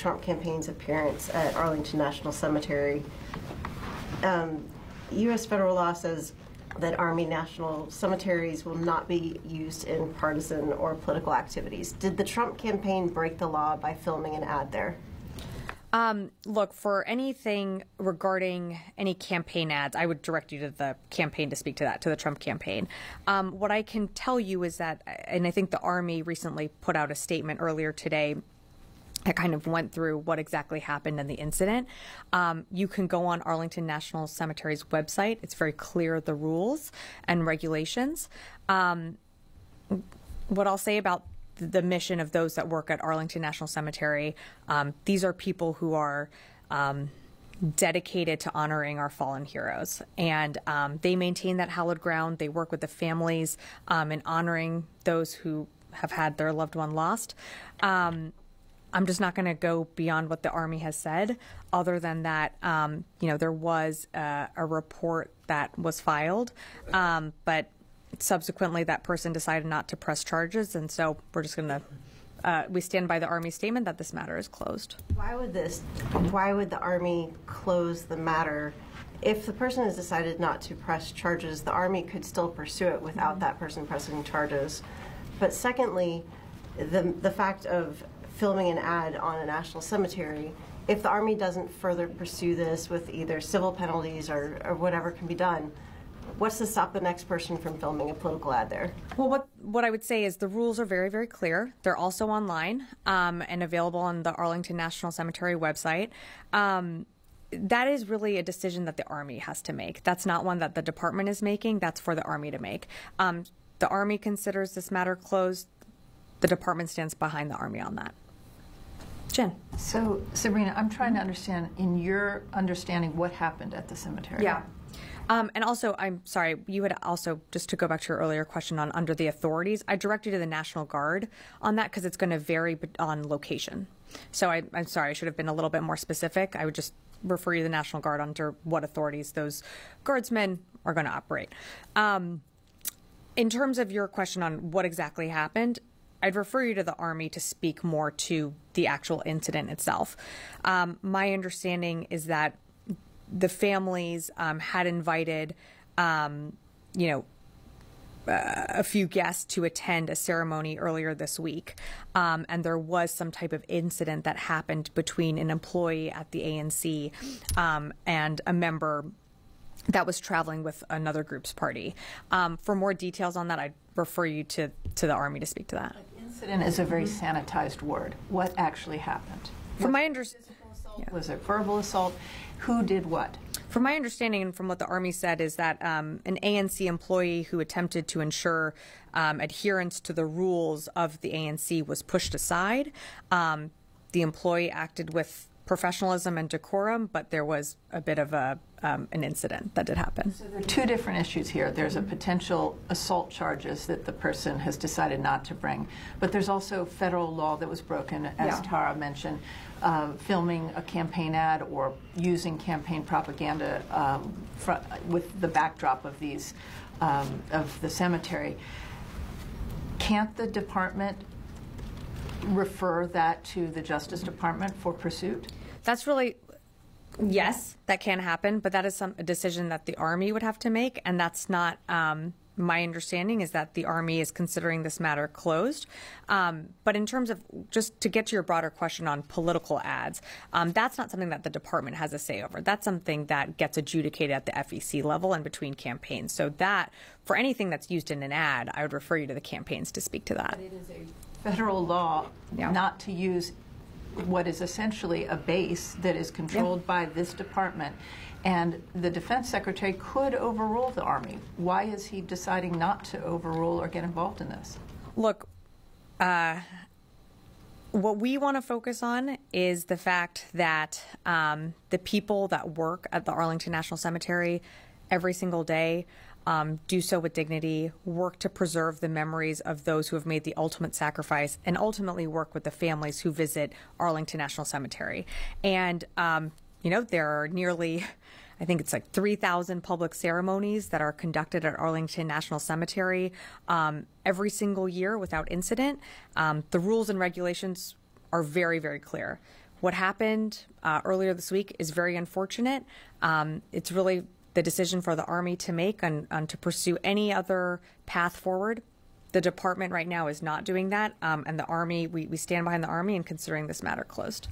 Trump campaign's appearance at Arlington National Cemetery. U.S. federal law says that Army national cemeteries will not be used in partisan or political activities. Did the Trump campaign break the law by filming an ad there? Look, for anything regarding any campaign ads, I would direct you to the campaign to speak to that, to the Trump campaign. What I can tell you is that, and I think the Army recently put out a statement earlier today that kind of went through what exactly happened in the incident. You can go on Arlington National Cemetery's website. It's very clear, the rules and regulations. What I'll say about the mission of those that work at Arlington National Cemetery, these are people who are dedicated to honoring our fallen heroes. And they maintain that hallowed ground. They work with the families in honoring those who have had their loved one lost. I'm just not going to go beyond what the Army has said, other than that, there was a report that was filed, but subsequently that person decided not to press charges, and so we're just going to we stand by the Army statement that this matter is closed. Why would the Army close the matter? If the person has decided not to press charges, the Army could still pursue it without that person pressing charges. But secondly, the fact of filming an ad on a national cemetery, if the Army doesn't further pursue this with either civil penalties or whatever can be done, what's to stop the next person from filming a political ad there? Well, what I would say is the rules are very, very clear. They're also online and available on the Arlington National Cemetery website. That is really a decision that the Army has to make. That's not one that the department is making. That's for the Army to make. The Army considers this matter closed. The department stands behind the Army on that. Jen. So, Sabrina, I'm trying to understand, in your understanding, what happened at the cemetery. Yeah. And also, I'm sorry, you had also, just to go back to your earlier question on under the authorities, I direct you to the National Guard on that because it's going to vary on location. So I'm sorry, I should have been a little bit more specific. I would just refer you to the National Guard under what authorities those guardsmen are going to operate. In terms of your question on what exactly happened, I'd refer you to the Army to speak more to the actual incident itself. My understanding is that the families had invited, a few guests to attend a ceremony earlier this week, and there was some type of incident that happened between an employee at the ANC and a member that was traveling with another group's party. For more details on that, I'd refer you to the Army to speak to that. Incident is a very sanitized word. What actually happened? From my understanding, was it verbal assault? Who did what? From my understanding and from what the Army said is that an ANC employee who attempted to ensure adherence to the rules of the ANC was pushed aside. The employee acted with professionalism and decorum, but there was a bit of an incident that did happen. So there are two different issues here. There's a potential assault charges that the person has decided not to bring, but there's also federal law that was broken, as Tara mentioned, filming a campaign ad or using campaign propaganda with the backdrop of these of the cemetery. Can't the department refer that to the Justice Department for pursuit? That's really, yes, that can happen, but that is a decision that the Army would have to make, and that's not my understanding is that the Army is considering this matter closed. But in terms of, just to get to your broader question on political ads, that's not something that the department has a say over. That's something that gets adjudicated at the FEC level and between campaigns. So that, for anything that's used in an ad, I would refer you to the campaigns to speak to that. But it is a federal law not to use what is essentially a base that is controlled by this department, and the Defense Secretary could overrule the Army. Why is he deciding not to overrule or get involved in this? Look, what we want to focus on is the fact that the people that work at the Arlington National Cemetery every single day do so with dignity, work to preserve the memories of those who have made the ultimate sacrifice, and ultimately work with the families who visit Arlington National Cemetery. And, there are nearly, I think it's like 3,000 public ceremonies that are conducted at Arlington National Cemetery every single year without incident. The rules and regulations are very, very clear. what happened earlier this week is very unfortunate. It's really the decision for the Army to make on to pursue any other path forward. The department right now is not doing that, and the Army, we stand behind the Army in considering this matter closed.